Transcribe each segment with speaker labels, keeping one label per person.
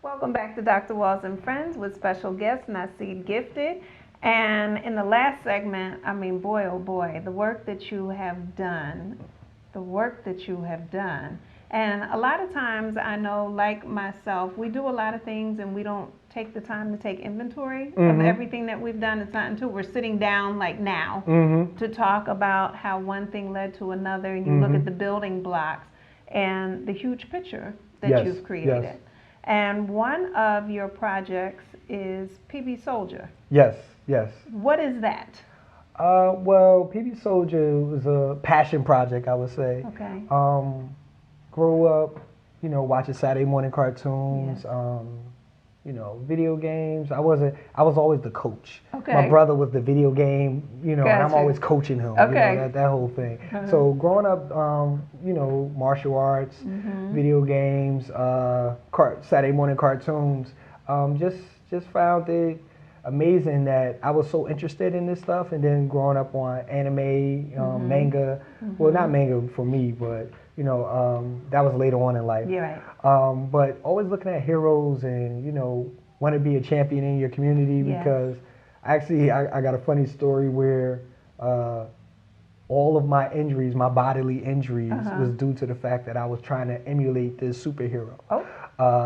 Speaker 1: Welcome back to Dr. Walls and Friends with special guest Naseed Gifted. And in the last segment, I mean, boy, oh boy, the work that you have done, the work that you have done. And a lot of times I know, like myself, we do a lot of things and we don't take the time to take inventory of everything that we've done. It's not until we're sitting down like now to talk about how one thing led to another, and you look at the building blocks and the huge picture that you've created.
Speaker 2: Yes.
Speaker 1: And one of your projects is PB Soldier.
Speaker 2: Yes, yes.
Speaker 1: What is that?
Speaker 2: Well, PB Soldier was a passion project, I would say.
Speaker 1: Okay.
Speaker 2: Grew up, watching Saturday morning cartoons, video games. I was always the coach.
Speaker 1: Okay.
Speaker 2: My brother was the video game, and I'm
Speaker 1: Gotcha.
Speaker 2: always coaching him.
Speaker 1: Okay.
Speaker 2: That whole thing. So growing up, martial arts, video games, Saturday morning cartoons, just found it amazing that I was so interested in this stuff. And then growing up on anime, manga, well, not manga for me, but that was later on in life.
Speaker 1: Yeah, right.
Speaker 2: But always looking at heroes and, want to be a champion in your community because actually I got a funny story where all of my injuries, my bodily injuries, was due to the fact that I was trying to emulate this superhero.
Speaker 1: Oh.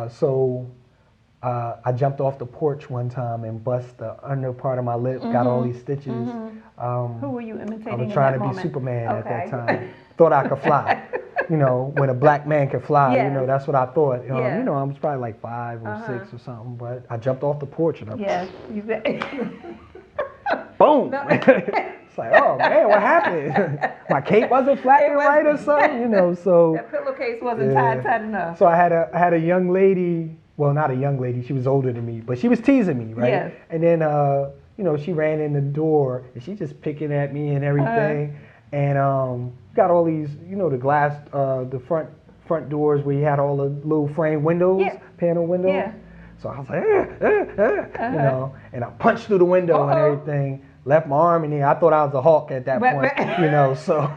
Speaker 2: So I jumped off the porch one time and bust the under part of my lip, got all these stitches.
Speaker 1: Who were you imitating?
Speaker 2: I was trying to be Superman at that time. Thought I could fly. When a black man can fly, that's what I thought. I was probably like 5 or 6 or something, but I jumped off the porch and
Speaker 1: you bet.
Speaker 2: boom. It's like, oh man, what happened? My cape wasn't flattened right or something, so.
Speaker 1: That pillowcase wasn't tight enough.
Speaker 2: So I had a young lady, well, not a young lady, she was older than me, but she was teasing me, right?
Speaker 1: Yes.
Speaker 2: And then, she ran in the door and she just picking at me and everything. And got all these, the glass, the front doors where you had all the little frame windows, panel windows.
Speaker 1: Yeah.
Speaker 2: So I was like, and I punched through the window and everything, left my arm in there. I thought I was a hawk at that point, so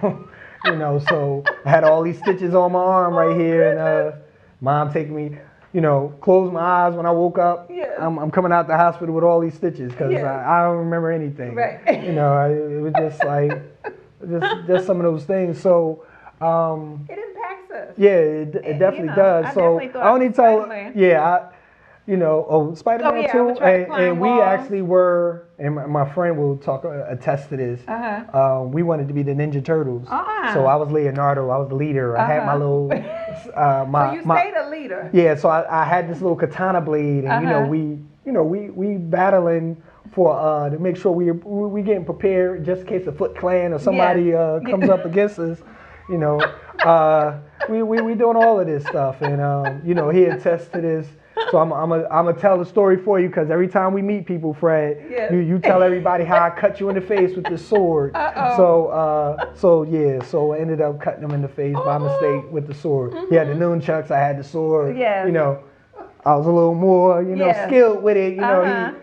Speaker 2: I had all these stitches on my arm right here, and mom taking me, closed my eyes when I woke up.
Speaker 1: Yeah.
Speaker 2: I'm coming out the hospital with all these stitches because I don't remember anything.
Speaker 1: Right.
Speaker 2: It was just like, just some of those things. So
Speaker 1: It impacts us.
Speaker 2: yeah, it definitely does. I only tell Spider-Man 2, and we actually were, and my friend will attest to this. We wanted to be the Ninja Turtles, so I was Leonardo. I was the leader. I had my little.
Speaker 1: So you stayed a leader.
Speaker 2: Yeah, so I had this little katana blade, and we battling for to make sure we getting prepared just in case the Foot Clan or somebody comes up against us. We doing all of this stuff, and he attests to this. So I'm gonna tell the story for you because every time we meet people, Fred, you tell everybody how I cut you in the face with this sword. So I ended up cutting him in the face by mistake with the sword. He had the nunchucks, I had the sword. I was a little more, skilled with it. He learned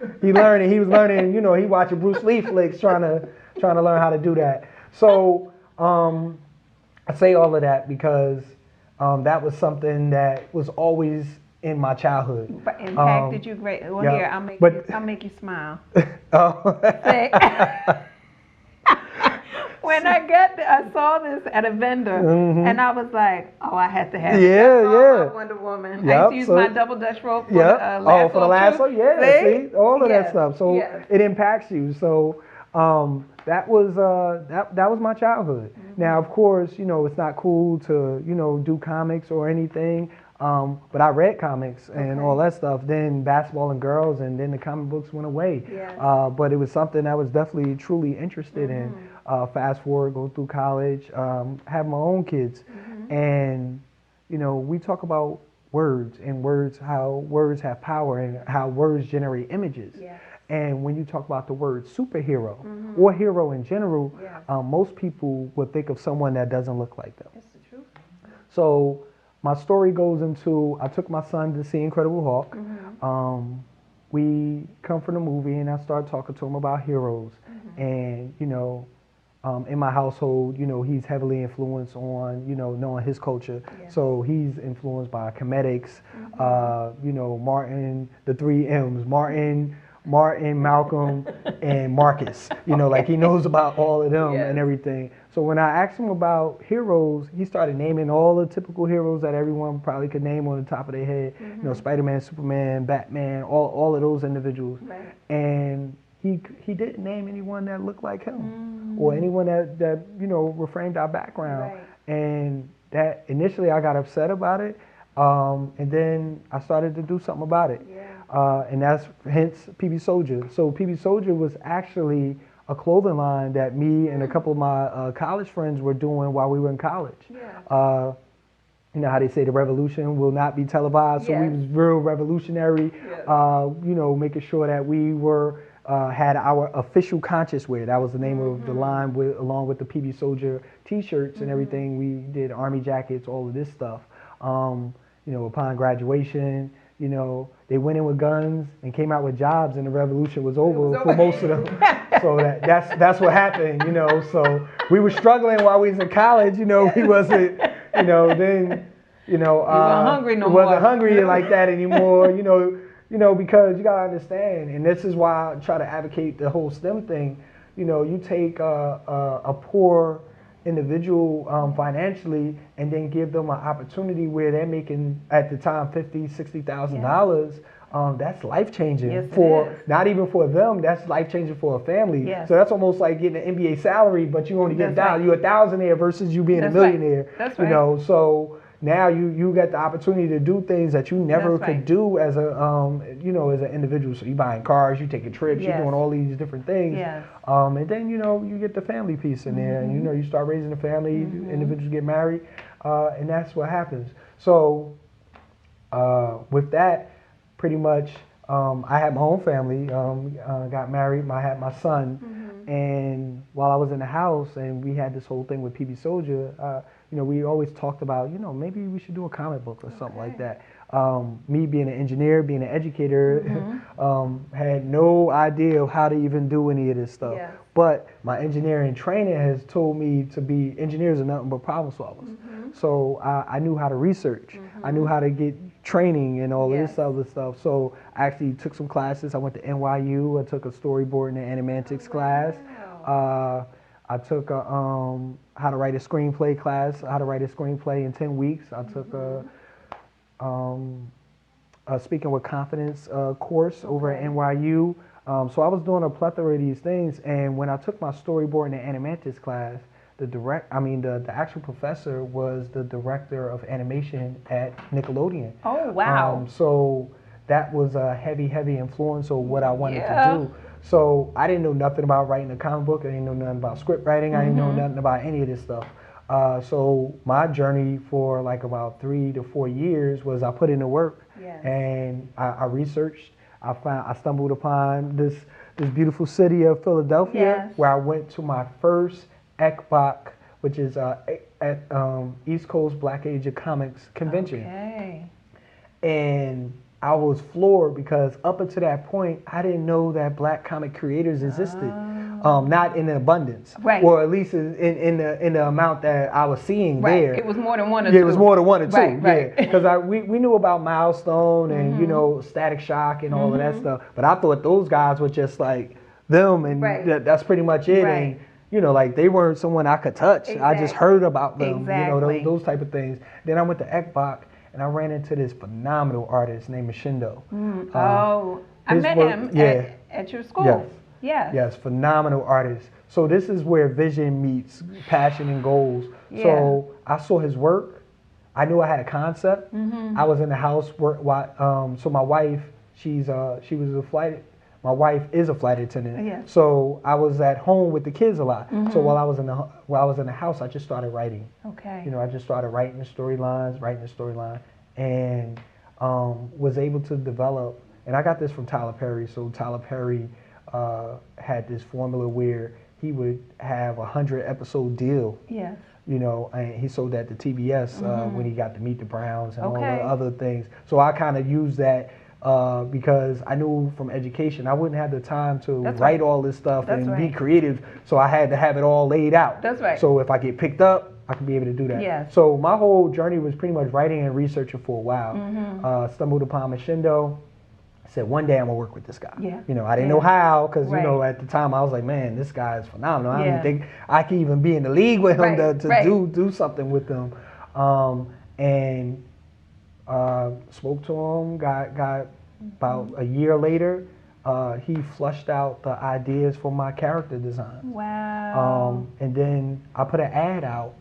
Speaker 2: it. He was learning. He watching Bruce Lee flicks, trying to learn how to do that. So I say all of that because that was something that was always in my childhood.
Speaker 1: But impacted you great. Well, here, I'll make you smile. When I saw this at a vendor, and I was like, oh, I had to have it. That's Wonder Woman. I used to use my double Dutch rope for the lasso.
Speaker 2: For the lasso, see? All of that stuff. So it impacts you. So that was my childhood. Now, of course, it's not cool to, do comics or anything. But I read comics and all that stuff. Then basketball and girls, and then the comic books went away. But it was something I was definitely truly interested in. Fast forward, go through college, have my own kids, and we talk about words and how words have power and how words generate images. And when you talk about the word superhero or hero in general, most people would think of someone that doesn't look like them.
Speaker 1: That's the truth.
Speaker 2: So my story goes into, I took my son to see Incredible Hulk. We come from the movie and I started talking to him about heroes. And, in my household, you know, he's heavily influenced on, you know, knowing his culture.
Speaker 1: Yes.
Speaker 2: So he's influenced by comedics, you know, Martin, the 3 M's, Martin, Malcolm, and Marcus. You know, like he knows about all of them and everything. So when I asked him about heroes, he started naming all the typical heroes that everyone probably could name on the top of their head. You know, Spider-Man, Superman, Batman, all of those individuals.
Speaker 1: Right.
Speaker 2: And he didn't name anyone that looked like him or anyone that you know reframed our background.
Speaker 1: Right.
Speaker 2: And that initially I got upset about it, and then I started to do something about it.
Speaker 1: Yeah.
Speaker 2: And that's hence PB Soldier. So PB Soldier was actually a clothing line that me and a couple of my college friends were doing while we were in college.
Speaker 1: Yeah.
Speaker 2: You know how they say the revolution will not be televised, so we was real revolutionary. You know, making sure that we were had our official conscious wear. That was the name of the line, along with the PB Soldier T-shirts and everything. We did army jackets, all of this stuff. You know, upon graduation, you know, they went in with guns and came out with jobs, and the revolution was over for most of them. So that's what happened, you know. So we were struggling while we was in college, you know. We wasn't, you know, then, you know, wasn't hungry like that anymore, you know, because you gotta understand, and this is why I try to advocate the whole STEM thing. You know, you take a poor individual financially, and then give them an opportunity where they're making at the time $50,000-$60,000. That's life changing for not even for them. That's life changing for a family.
Speaker 1: Yes.
Speaker 2: So that's almost like getting an NBA salary, but you only get $1,000. You're a thousandaire versus you being a millionaire.
Speaker 1: That's
Speaker 2: you know, so now you get the opportunity to do things that you never could do as a you know, as an individual. So you buying cars, you taking trips, you're doing all these different things. And then, you know, you get the family piece in there, and you know, you start raising a family, individuals get married, and that's what happens. So with that, pretty much, I had my own family, got married, I had my son, and while I was in the house and we had this whole thing with PB Soldier, you know, we always talked about, you know, maybe we should do a comic book or something like that. Me being an engineer, being an educator, had no idea of how to even do any of this stuff. But my engineering training has told me to be, engineers are nothing but problem solvers. So I knew how to research. I knew how to get training and all this other stuff. So I actually took some classes. I went to NYU. I took a storyboard and an animatics class. I took a how to write a screenplay class, how to write a screenplay in 10 weeks. I took a Speaking with Confidence course over at NYU. So I was doing a plethora of these things, and when I took my storyboard and the animatics class, the actual professor was the director of animation at Nickelodeon.
Speaker 1: Oh, wow.
Speaker 2: So that was a heavy influence of what I wanted to do. So I didn't know nothing about writing a comic book. I didn't know nothing about script writing. I didn't know nothing about any of this stuff. So my journey for like about 3 to 4 years was I put in the work, and I researched. I stumbled upon this beautiful city of Philadelphia, where I went to my first ECBOC, which is East Coast Black Age of Comics convention. And I was floored because up until that point, I didn't know that black comic creators existed. Not in abundance, or at least in the amount that I was seeing there.
Speaker 1: It was more than one or two.
Speaker 2: Yeah, it was more than one or two. Because we knew about Milestone and you know, Static Shock and all of that stuff, but I thought those guys were just like them, and that's pretty much it. And you know, like they weren't someone I could touch. I just heard about them. You know, those type of things. Then I went to ECBOC and I ran into this phenomenal artist named Mashindo.
Speaker 1: I met him at your school.
Speaker 2: Yes, phenomenal artist. So this is where vision meets passion and goals. So I saw his work. I knew I had a concept. I was in the house so my wife, my wife is a flight attendant. So I was at home with the kids a lot. So while I was in the house, I just started writing. You know, I just started writing the storylines, and was able to develop. And I got this from Tyler Perry. So Tyler Perry had this formula where he would have 100-episode deal. You know, and he sold that to TBS when he got to Meet the Browns and all the other things. So I kind of used that because I knew from education I wouldn't have the time to
Speaker 1: That's
Speaker 2: write
Speaker 1: right.
Speaker 2: all this stuff
Speaker 1: That's
Speaker 2: and
Speaker 1: right.
Speaker 2: be creative. So I had to have it all laid out.
Speaker 1: That's right.
Speaker 2: So if I get picked up, I can be able to do that.
Speaker 1: Yes.
Speaker 2: So my whole journey was pretty much writing and researching for a while. Stumbled upon Machindo. Said one day I'm gonna work with this guy.
Speaker 1: Yeah.
Speaker 2: You know, I didn't know how, because
Speaker 1: Right.
Speaker 2: you know, at the time I was like, man, this guy is phenomenal. I don't
Speaker 1: Yeah.
Speaker 2: even think I can even be in the league with him
Speaker 1: Right.
Speaker 2: to
Speaker 1: Right.
Speaker 2: do something with him. And spoke to him. Got about a year later, he flushed out the ideas for my character design.
Speaker 1: Wow.
Speaker 2: And then I put an ad out.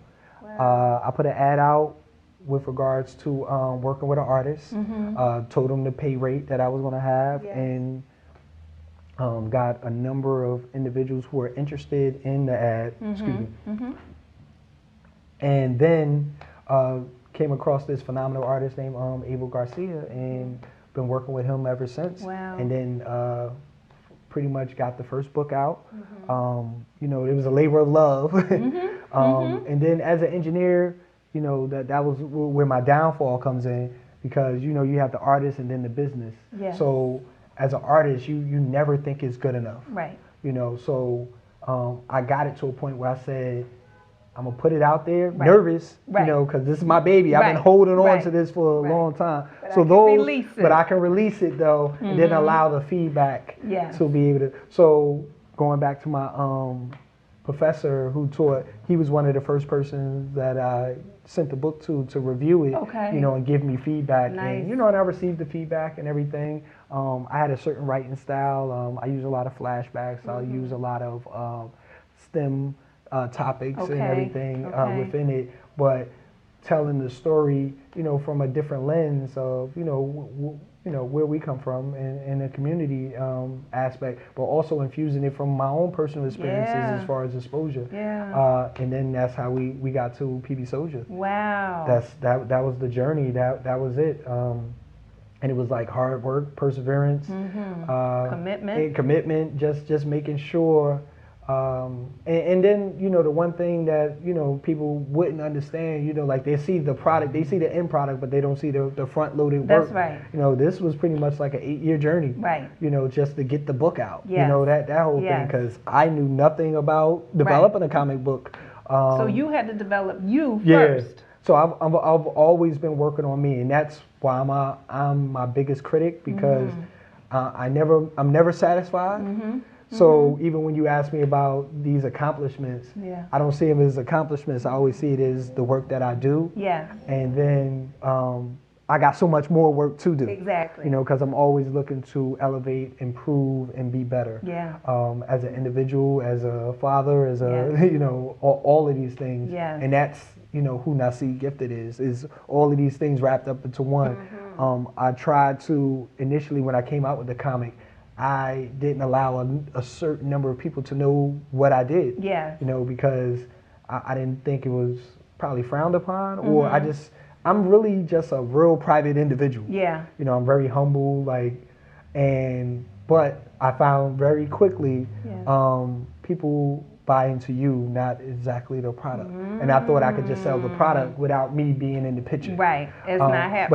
Speaker 1: Wow.
Speaker 2: I put an ad out with regards to working with an artist. Told him the pay rate that I was going to have,
Speaker 1: Yes.
Speaker 2: and got a number of individuals who were interested in the ad. Excuse me. And then came across this phenomenal artist named Abel Garcia, and been working with him ever since.
Speaker 1: Wow.
Speaker 2: And then pretty much got the first book out. You know, it was a labor of love. And then as an engineer, you know, that was where my downfall comes in, because you know, you have the artist and then the business.
Speaker 1: Yeah.
Speaker 2: So as an artist, you never think it's good enough.
Speaker 1: Right.
Speaker 2: You know, so I got it to a point where I said, I'm gonna put it out there,
Speaker 1: Right.
Speaker 2: nervous,
Speaker 1: Right.
Speaker 2: you know, because this is my baby. I've
Speaker 1: Right.
Speaker 2: been holding on
Speaker 1: Right.
Speaker 2: to this for a
Speaker 1: Right.
Speaker 2: long time.
Speaker 1: But
Speaker 2: So
Speaker 1: I can
Speaker 2: those,
Speaker 1: release it.
Speaker 2: but I can release it though, and then allow the feedback
Speaker 1: Yes.
Speaker 2: to be able to. So going back to my professor who taught, he was one of the first persons that I sent the book to review it,
Speaker 1: Okay.
Speaker 2: you know, and give me feedback.
Speaker 1: Nice.
Speaker 2: And you know, and I received the feedback and everything. I had a certain writing style. I use a lot of flashbacks. I'll use a lot of STEM topics and
Speaker 1: Okay.
Speaker 2: everything
Speaker 1: Okay.
Speaker 2: within it, but telling the story, you know, from a different lens of, you know, where we come from and the community aspect, but also infusing it from my own personal experiences
Speaker 1: Yeah.
Speaker 2: as far as exposure.
Speaker 1: Yeah.
Speaker 2: And then that's how we got to PB Soldier.
Speaker 1: Wow.
Speaker 2: That was the journey. That was it. And it was like hard work, perseverance,
Speaker 1: Commitment.
Speaker 2: and commitment. Just making sure. And then, you know, the one thing that, you know, people wouldn't understand, you know, like they see the product, they see the end product, but they don't see the front loaded work.
Speaker 1: That's right.
Speaker 2: You know, this was pretty much like an 8-year journey.
Speaker 1: Right.
Speaker 2: You know, just to get the book out.
Speaker 1: Yes.
Speaker 2: You know, that whole thing,
Speaker 1: Yes.
Speaker 2: because I knew nothing about developing a comic book.
Speaker 1: So you had to develop you
Speaker 2: Yeah.
Speaker 1: first.
Speaker 2: So I've always been working on me, and that's why I'm my biggest critic, because I'm never satisfied. So even when you ask me about these accomplishments,
Speaker 1: Yeah.
Speaker 2: I don't see them as accomplishments. I always see it as the work that I do.
Speaker 1: Yeah.
Speaker 2: And then I got so much more work to do.
Speaker 1: Exactly.
Speaker 2: You know, because I'm always looking to elevate, improve, and be better.
Speaker 1: Yeah.
Speaker 2: As an individual, as a father, as a,
Speaker 1: Yes.
Speaker 2: you know, all of these things.
Speaker 1: Yes.
Speaker 2: And that's, you know, who Naseed Gifted is all of these things wrapped up into one. I tried to, initially when I came out with the comic, I didn't allow a certain number of people to know what I did.
Speaker 1: Yeah.
Speaker 2: You know, because I didn't think it was probably frowned upon, or I'm really just a real private individual.
Speaker 1: Yeah.
Speaker 2: You know, I'm very humble, but I found very quickly people buy into you, not exactly the product. And I thought I could just sell the product without me being in the picture.
Speaker 1: Right. It's not happening.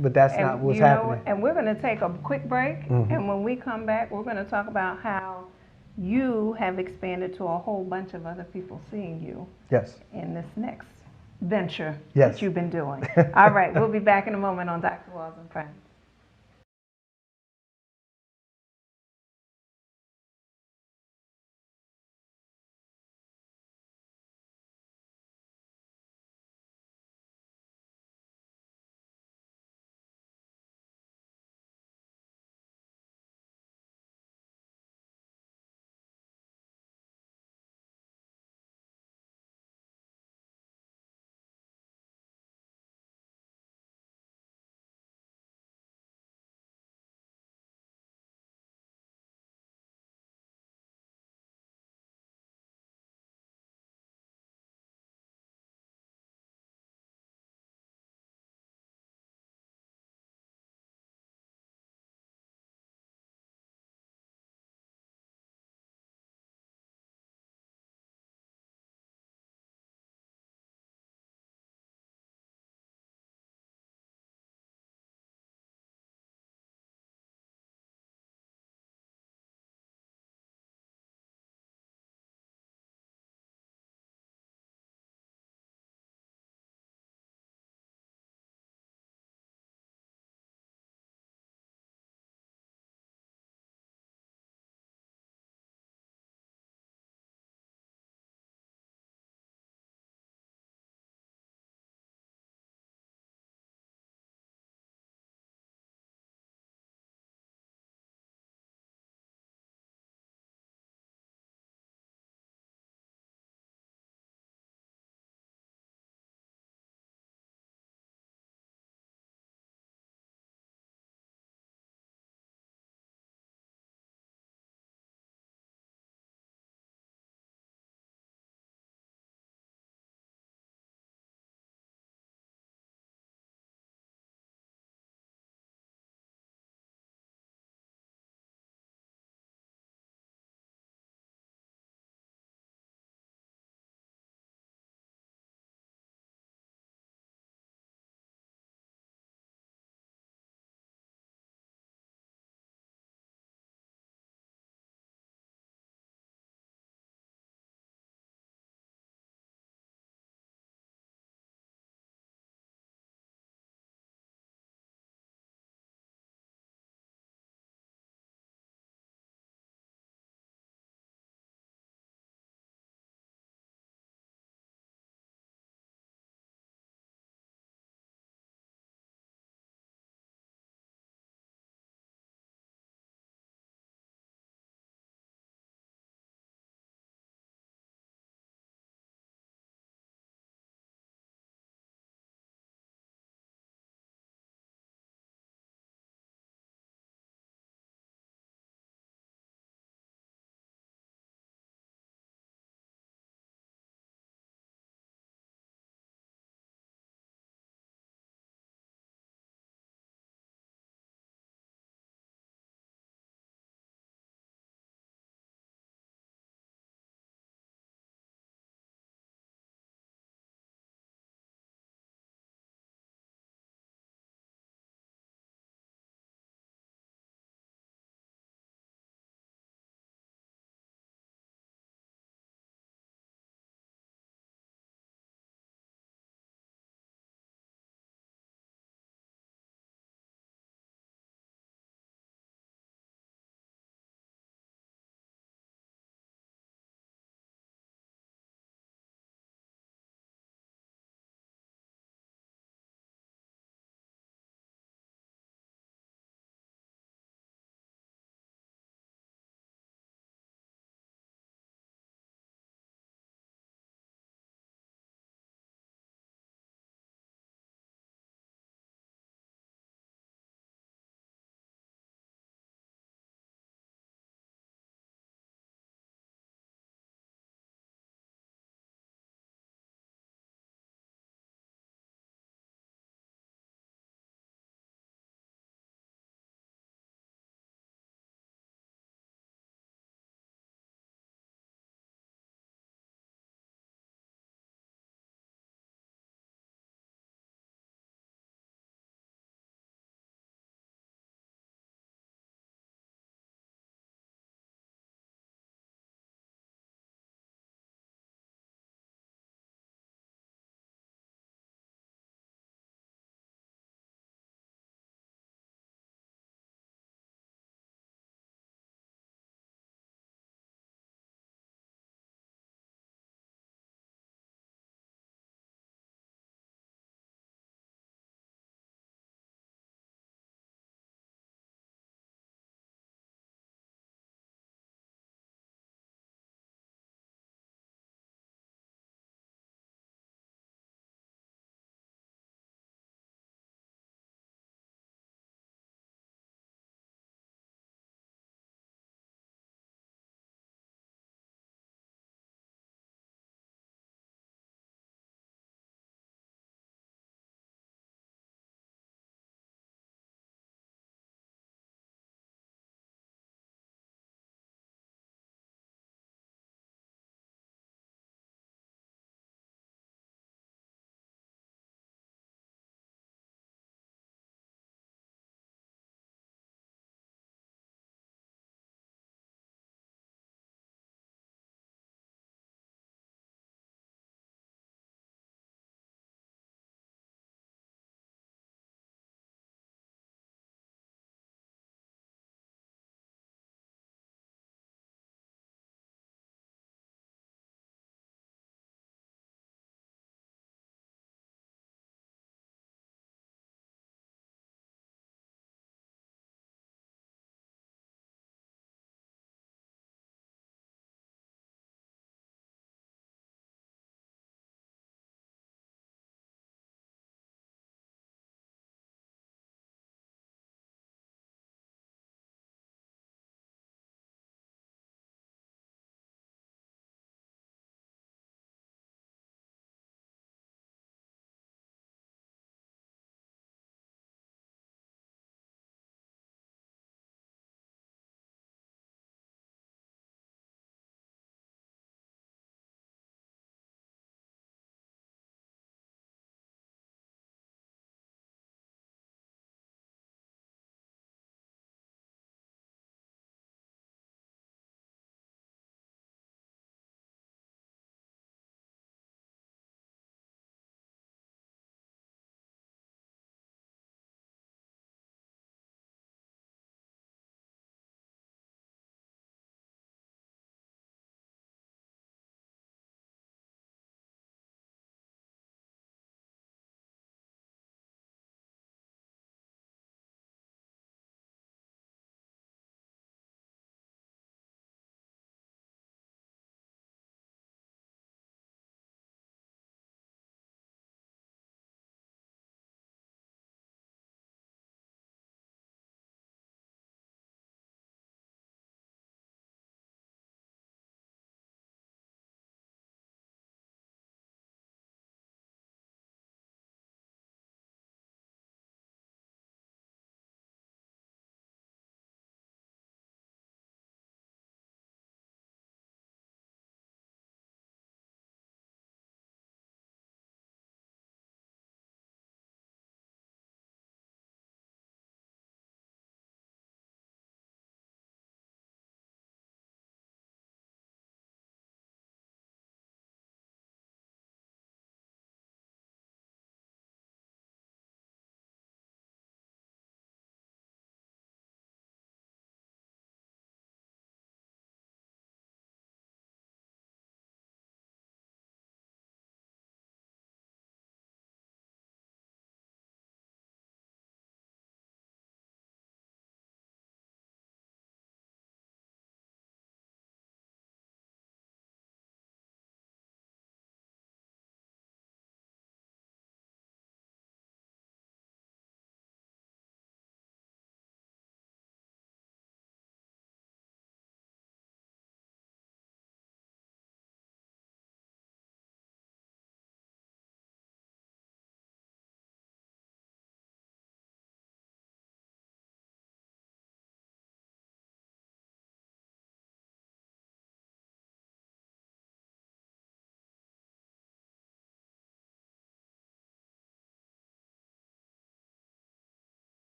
Speaker 2: But that's
Speaker 1: And
Speaker 2: not what's
Speaker 1: you know,
Speaker 2: happening.
Speaker 1: and we're going to take a quick break, and when we come back, we're going to talk about how you have expanded to a whole bunch of other people seeing you
Speaker 2: Yes.
Speaker 1: in this next venture
Speaker 2: Yes.
Speaker 1: that you've been doing. All right, we'll be back in a moment on Dr. Walls and Friends.